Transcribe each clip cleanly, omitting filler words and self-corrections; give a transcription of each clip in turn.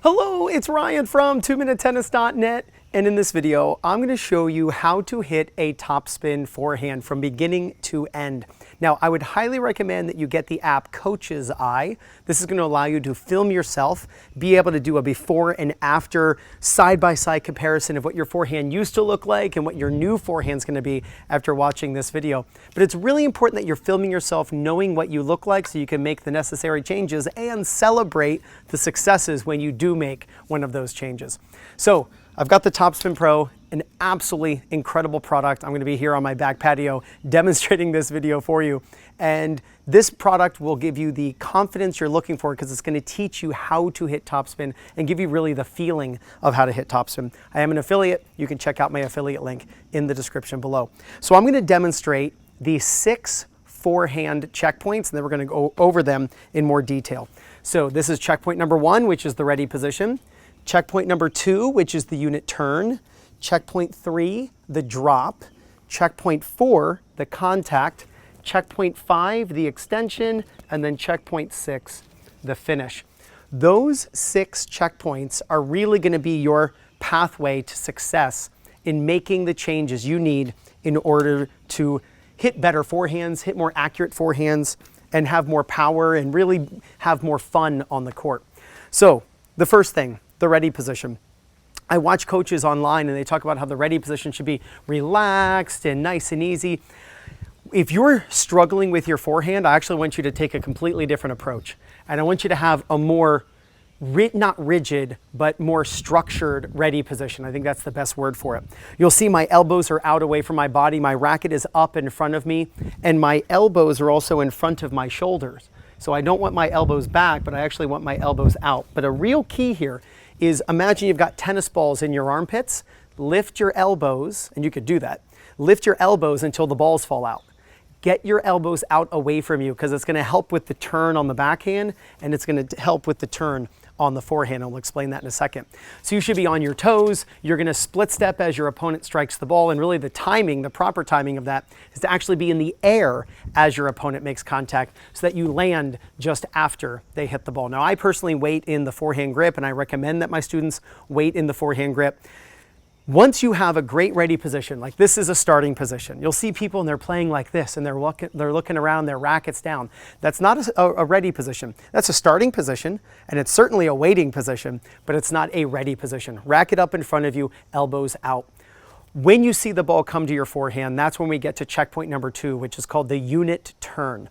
Hello, it's Ryan from 2minutetennis.net, and in this video, I'm going to show you how to hit a topspin forehand from beginning to end. Now, I would highly recommend that you get the app Coach's Eye. This is going to allow you to film yourself, be able to do a before and after side-by-side comparison of what your forehand used to look like and what your new forehand is going to be after watching this video. But it's really important that you're filming yourself knowing what you look like so you can make the necessary changes and celebrate the successes when you do make one of those changes. So I've got the Topspin Pro, an absolutely incredible product. I'm going to be here on my back patio demonstrating this video for you. And this product will give you the confidence you're looking for because it's going to teach you how to hit topspin and give you really the feeling of how to hit topspin. I am an affiliate. You can check out my affiliate link in the description below. So I'm going to demonstrate the 6 forehand checkpoints, and then we're going to go over them in more detail. So this is checkpoint number 1, which is the ready position. Checkpoint number 2, which is the unit turn. Checkpoint 3, the drop. Checkpoint 4, the contact. Checkpoint 5, the extension. And then checkpoint 6, the finish. Those 6 checkpoints are really going to be your pathway to success in making the changes you need in order to hit better forehands, hit more accurate forehands, and have more power and really have more fun on the court. So the first thing, the ready position. I watch coaches online and they talk about how the ready position should be relaxed and nice and easy. If you're struggling with your forehand, I actually want you to take a completely different approach. And I want you to have a more, not rigid, but more structured ready position. I think that's the best word for it. You'll see my elbows are out away from my body. My racket is up in front of me, and my elbows are also in front of my shoulders. So I don't want my elbows back, but I actually want my elbows out. But a real key here is imagine you've got tennis balls in your armpits. Lift your elbows, and you could do that. Lift your elbows until the balls fall out. Get your elbows out away from you because it's going to help with the turn on the backhand, and it's going to help with the turn on the forehand. I'll explain that in a second. So you should be on your toes. You're going to split step as your opponent strikes the ball, and really the timing, the proper timing of that is to actually be in the air as your opponent makes contact so that you land just after they hit the ball. Now, I personally wait in the forehand grip, and I recommend that my students wait in the forehand grip. Once you have a great ready position, like this is a starting position, you'll see people and they're playing like this and they're looking around, their rackets down. That's not a ready position. That's a starting position, and it's certainly a waiting position, but it's not a ready position. Racket up in front of you, elbows out. When you see the ball come to your forehand, that's when we get to checkpoint number 2, which is called the unit turn.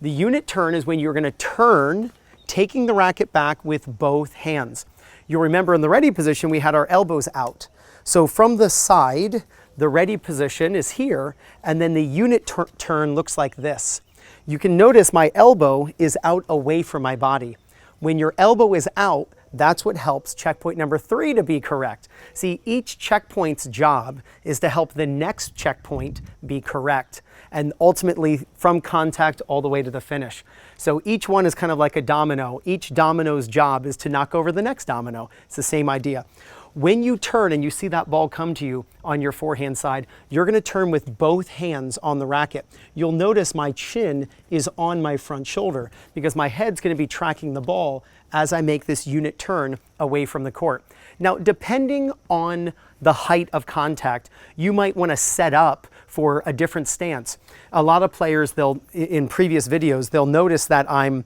The unit turn is when you're going to turn, taking the racket back with both hands. You'll remember in the ready position, we had our elbows out. So from the side, the ready position is here, and then the unit turn looks like this. You can notice my elbow is out away from my body. When your elbow is out, that's what helps checkpoint number 3 to be correct. See, each checkpoint's job is to help the next checkpoint be correct, and ultimately from contact all the way to the finish. So each one is kind of like a domino. Each domino's job is to knock over the next domino. It's the same idea. When you turn and you see that ball come to you on your forehand side, you're going to turn with both hands on the racket. You'll notice my chin is on my front shoulder because my head's going to be tracking the ball as I make this unit turn away from the court. Now, depending on the height of contact, you might want to set up for a different stance. A lot of players, in previous videos, they'll notice that I'm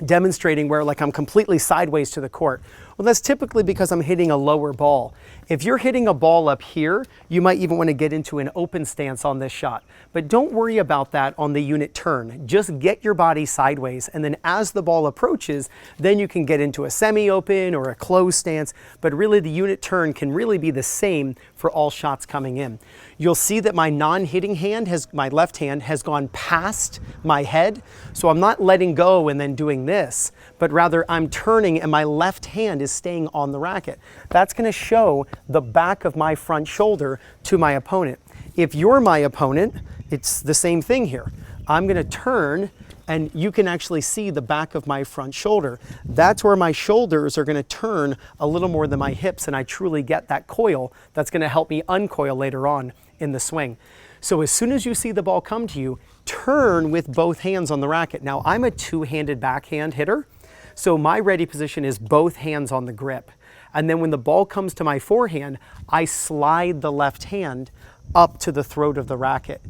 demonstrating where like I'm completely sideways to the court. Well, that's typically because I'm hitting a lower ball. If you're hitting a ball up here, you might even want to get into an open stance on this shot. But don't worry about that on the unit turn. Just get your body sideways, and then as the ball approaches, then you can get into a semi-open or a closed stance. But really the unit turn can really be the same for all shots coming in. You'll see that my non-hitting hand, my left hand, has gone past my head. So I'm not letting go and then doing this, but rather I'm turning and my left hand is staying on the racket. That's going to show the back of my front shoulder to my opponent. If you're my opponent, it's the same thing here. I'm going to turn and you can actually see the back of my front shoulder. That's where my shoulders are going to turn a little more than my hips, and I truly get that coil that's going to help me uncoil later on in the swing. So as soon as you see the ball come to you, turn with both hands on the racket. Now, I'm a two-handed backhand hitter, So my ready position is both hands on the grip. And then when the ball comes to my forehand, I slide the left hand up to the throat of the racket.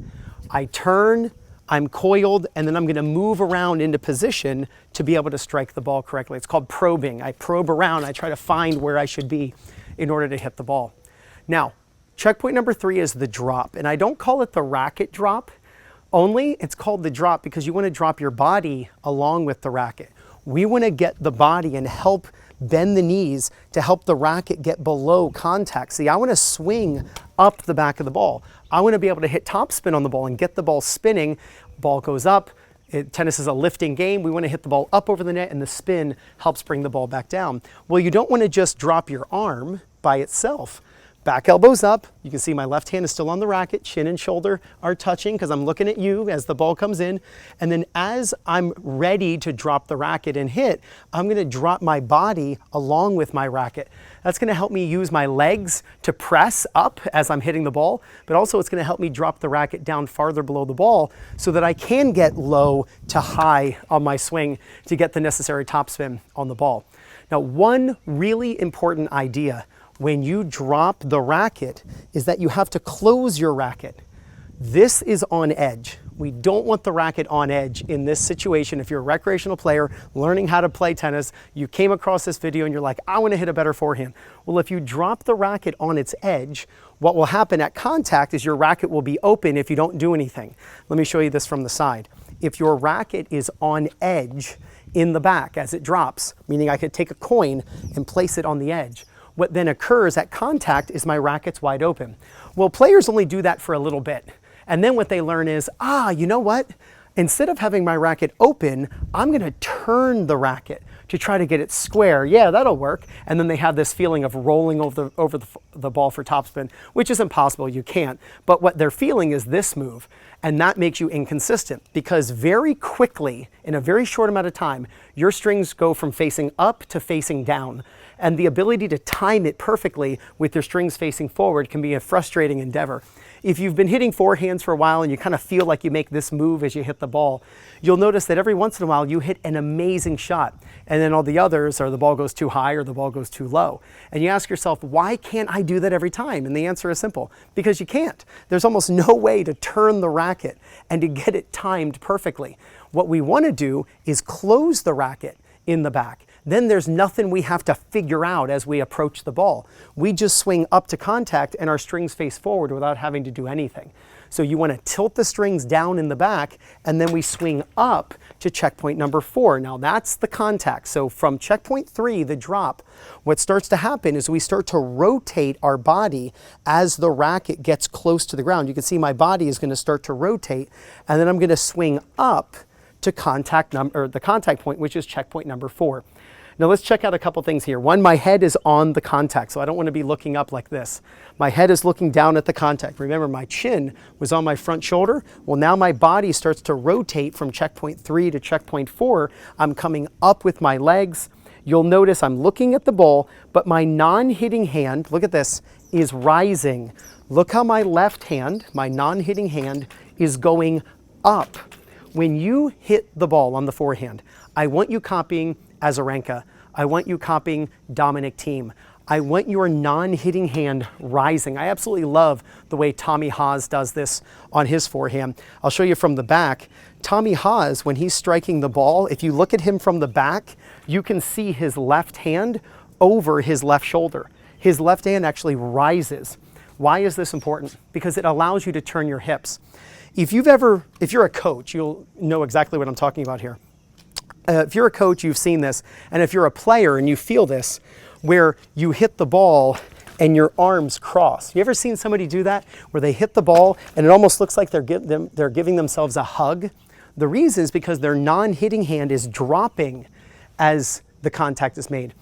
I turn, I'm coiled, and then I'm going to move around into position to be able to strike the ball correctly. It's called probing. I probe around, I try to find where I should be in order to hit the ball. Now, checkpoint number 3 is the drop, and I don't call it the racket drop only, it's called the drop because you want to drop your body along with the racket. We want to get the body and help bend the knees to help the racket get below contact. See, I want to swing up the back of the ball. I want to be able to hit topspin on the ball and get the ball spinning. Ball goes up. Tennis is a lifting game. We want to hit the ball up over the net, and the spin helps bring the ball back down. Well, you don't want to just drop your arm by itself. Back elbow's up. You can see my left hand is still on the racket. Chin and shoulder are touching because I'm looking at you as the ball comes in. And then as I'm ready to drop the racket and hit, I'm going to drop my body along with my racket. That's going to help me use my legs to press up as I'm hitting the ball, but also it's going to help me drop the racket down farther below the ball so that I can get low to high on my swing to get the necessary topspin on the ball. Now, one really important idea when you drop the racket is that you have to close your racket. This is on edge. We don't want the racket on edge in this situation. If you're a recreational player learning how to play tennis, you came across this video and you're like, I want to hit a better forehand. Well, if you drop the racket on its edge, what will happen at contact is your racket will be open if you don't do anything. Let me show you this from the side. If your racket is on edge in the back as it drops, meaning I could take a coin and place it on the edge, what then occurs at contact is my racket's wide open. Well, players only do that for a little bit. And then what they learn is, you know what? Instead of having my racket open, I'm going to turn the racket to try to get it square. Yeah, that'll work. And then they have this feeling of rolling over the ball for topspin, which is impossible. You can't. But what they're feeling is this move. And that makes you inconsistent because very quickly, in a very short amount of time, your strings go from facing up to facing down. And the ability to time it perfectly with your strings facing forward can be a frustrating endeavor. If you've been hitting forehands for a while and you kind of feel like you make this move as you hit the ball, you'll notice that every once in a while you hit an amazing shot. And then all the others are the ball goes too high or the ball goes too low. And you ask yourself, why can't I do that every time? And the answer is simple, because you can't. There's almost no way to turn the racket and to get it timed perfectly. What we want to do is close the racket in the back. Then there's nothing we have to figure out as we approach the ball. We just swing up to contact and our strings face forward without having to do anything. So you want to tilt the strings down in the back and then we swing up to checkpoint number 4. Now that's the contact. So from checkpoint 3, the drop, what starts to happen is we start to rotate our body as the racket gets close to the ground. You can see my body is going to start to rotate and then I'm going to swing up to the contact point, which is checkpoint number 4. Now let's check out a couple things here. One, my head is on the contact, so I don't want to be looking up like this. My head is looking down at the contact. Remember, my chin was on my front shoulder. Well, now my body starts to rotate from checkpoint 3 to checkpoint 4. I'm coming up with my legs. You'll notice I'm looking at the ball, but my non-hitting hand, look at this, is rising. Look how my left hand, my non-hitting hand, is going up. When you hit the ball on the forehand, I want you copying Azarenka. I want you copying Dominic Thiem. I want your non-hitting hand rising. I absolutely love the way Tommy Haas does this on his forehand. I'll show you from the back. Tommy Haas, when he's striking the ball, if you look at him from the back, you can see his left hand over his left shoulder. His left hand actually rises. Why is this important? Because it allows you to turn your hips. If you're a coach, you'll know exactly what I'm talking about here. If you're a coach, you've seen this. And if you're a player and you feel this, where you hit the ball and your arms cross. You ever seen somebody do that? Where they hit the ball and it almost looks like they're giving themselves a hug? The reason is because their non-hitting hand is dropping as the contact is made.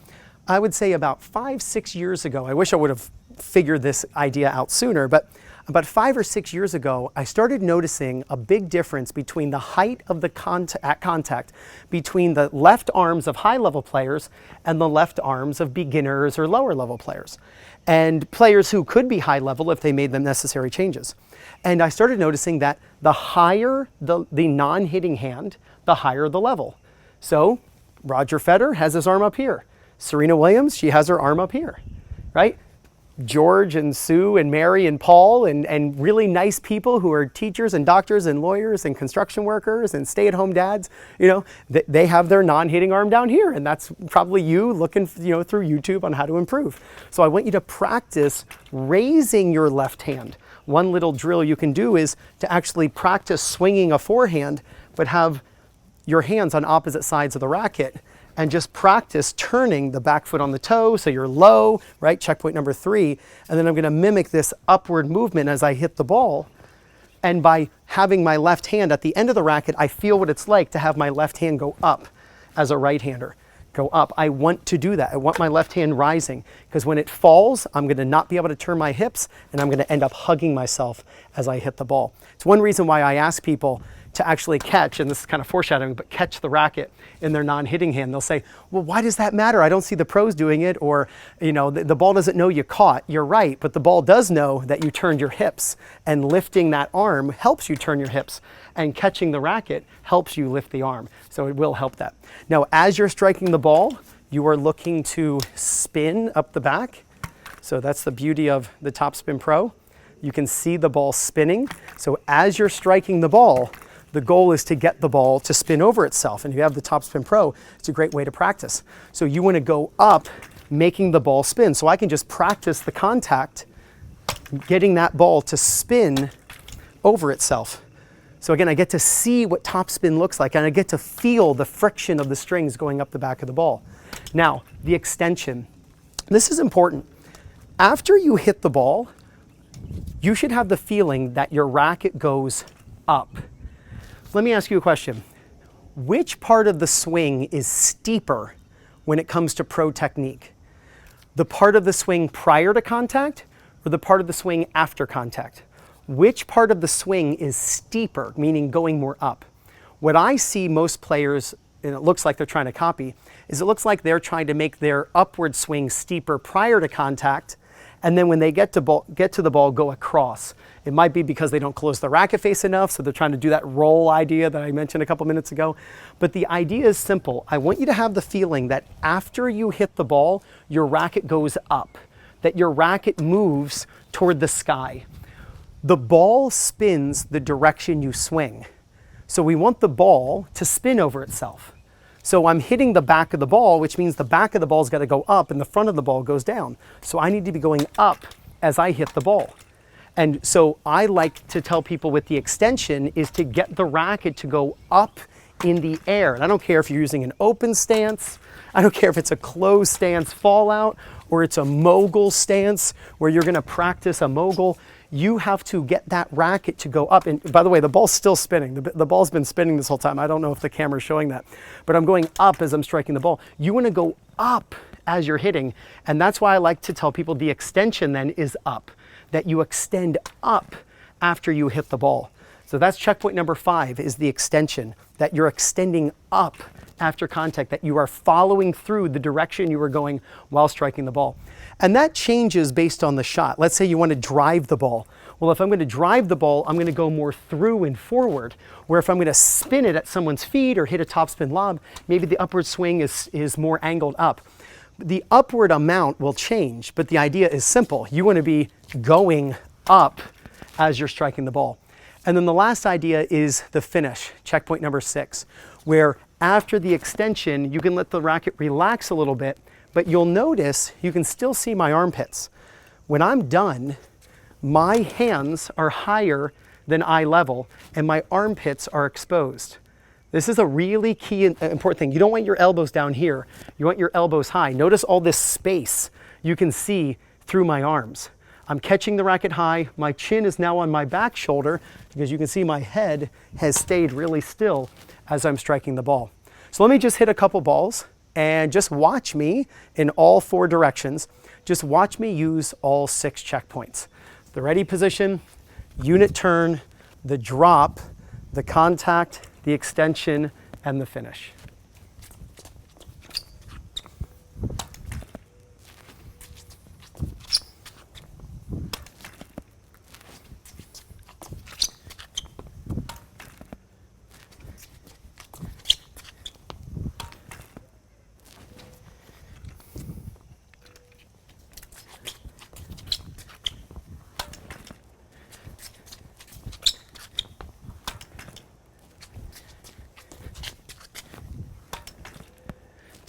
I would say about 5-6 years ago, I wish I would have figured this idea out sooner, but about 5 or 6 years ago, I started noticing a big difference between the height of the contact between the left arms of high-level players and the left arms of beginners or lower-level players, and players who could be high-level if they made the necessary changes. And I started noticing that the higher the non-hitting hand, the higher the level. So Roger Federer has his arm up here. Serena Williams, she has her arm up here, right? George and Sue and Mary and Paul and really nice people who are teachers and doctors and lawyers and construction workers and stay-at-home dads, you know, they have their non-hitting arm down here, and that's probably you looking, you know, through YouTube on how to improve. So I want you to practice raising your left hand. One little drill you can do is to actually practice swinging a forehand, but have your hands on opposite sides of the racket, and just practice turning the back foot on the toe so you're low, right? Checkpoint number 3. And then I'm going to mimic this upward movement as I hit the ball. And by having my left hand at the end of the racket, I feel what it's like to have my left hand go up as a right-hander. Go up. I want to do that. I want my left hand rising, because when it falls, I'm going to not be able to turn my hips, and I'm going to end up hugging myself as I hit the ball. It's one reason why I ask people to actually catch, and this is kind of foreshadowing, but catch the racket in their non-hitting hand. They'll say, well, why does that matter? I don't see the pros doing it, or, you know, the ball doesn't know you caught. You're right, but the ball does know that you turned your hips, and lifting that arm helps you turn your hips, and catching the racket helps you lift the arm. So it will help that. Now, as you're striking the ball, you are looking to spin up the back. So that's the beauty of the Topspin Pro. You can see the ball spinning. So as you're striking the ball, the goal is to get the ball to spin over itself. And if you have the Topspin Pro, it's a great way to practice. So you want to go up, making the ball spin. So I can just practice the contact, getting that ball to spin over itself. So again, I get to see what topspin looks like, and I get to feel the friction of the strings going up the back of the ball. Now, the extension. This is important. After you hit the ball, you should have the feeling that your racket goes up. Let me ask you a question. Which part of the swing is steeper when it comes to pro technique? The part of the swing prior to contact, or the part of the swing after contact? Which part of the swing is steeper, meaning going more up? What I see most players, and it looks like they're trying to copy, is it looks like they're trying to make their upward swing steeper prior to contact, and then when they get to the ball, go across. It might be because they don't close the racket face enough, so they're trying to do that roll idea that I mentioned a couple minutes ago. But the idea is simple. I want you to have the feeling that after you hit the ball, your racket goes up, that your racket moves toward the sky. The ball spins the direction you swing. So we want the ball to spin over itself. So I'm hitting the back of the ball, which means the back of the ball's got to go up and the front of the ball goes down. So I need to be going up as I hit the ball. And so I like to tell people with the extension is to get the racket to go up in the air. And I don't care if you're using an open stance, I don't care if it's a closed stance fallout, or it's a mogul stance where you're going to practice a mogul. You have to get that racket to go up. And by the way, the ball's still spinning. The ball's been spinning this whole time. I don't know if the camera's showing that, but I'm going up as I'm striking the ball. You want to go up as you're hitting. And that's why I like to tell people the extension then is up, that you extend up after you hit the ball. So that's checkpoint number 5 is the extension, that you're extending up after contact, that you are following through the direction you were going while striking the ball. And that changes based on the shot. Let's say you want to drive the ball. Well, if I'm going to drive the ball, I'm going to go more through and forward. Where if I'm going to spin it at someone's feet or hit a topspin lob, maybe the upward swing is more angled up. The upward amount will change, but the idea is simple. You want to be going up as you're striking the ball. And then the last idea is the finish, checkpoint number 6, where after the extension, you can let the racket relax a little bit, but you'll notice you can still see my armpits. When I'm done, my hands are higher than eye level and my armpits are exposed. This is a really key and important thing. You don't want your elbows down here. You want your elbows high. Notice all this space you can see through my arms. I'm catching the racket high. My chin is now on my back shoulder because you can see my head has stayed really still as I'm striking the ball. So let me just hit a couple balls and just watch me in all 4 directions. Just watch me use all 6 checkpoints. The ready position, unit turn, the drop, the contact, the extension, and the finish.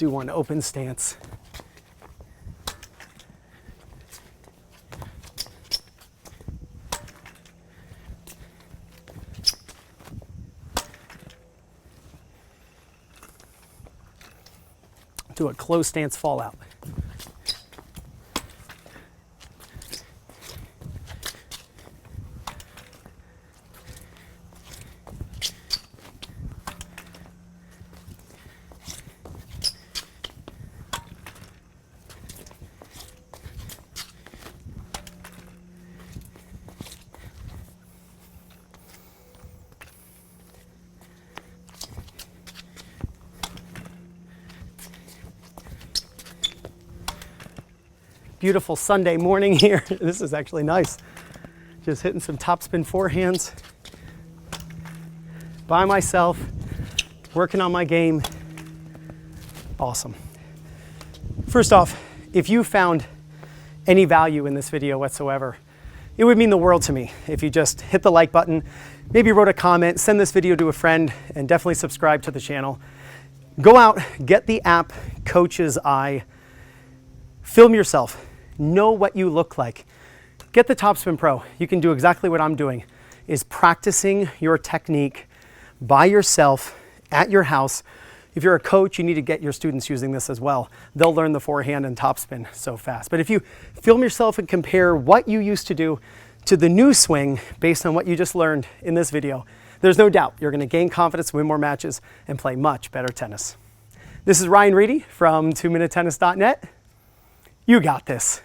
do one open stance. Do a closed stance fallout. Beautiful Sunday morning here. This is actually nice. Just hitting some topspin forehands by myself, working on my game. Awesome. First off, if you found any value in this video whatsoever, it would mean the world to me if you just hit the like button, maybe wrote a comment, send this video to a friend, and definitely subscribe to the channel. Go out, get the app Coach's Eye, film yourself. Know what you look like. Get the Topspin Pro. You can do exactly what I'm doing, is practicing your technique by yourself at your house. If you're a coach, you need to get your students using this as well. They'll learn the forehand and topspin so fast. But if you film yourself and compare what you used to do to the new swing based on what you just learned in this video, there's no doubt you're going to gain confidence, win more matches, and play much better tennis. This is Ryan Reedy from 2minutetennis.net. You got this.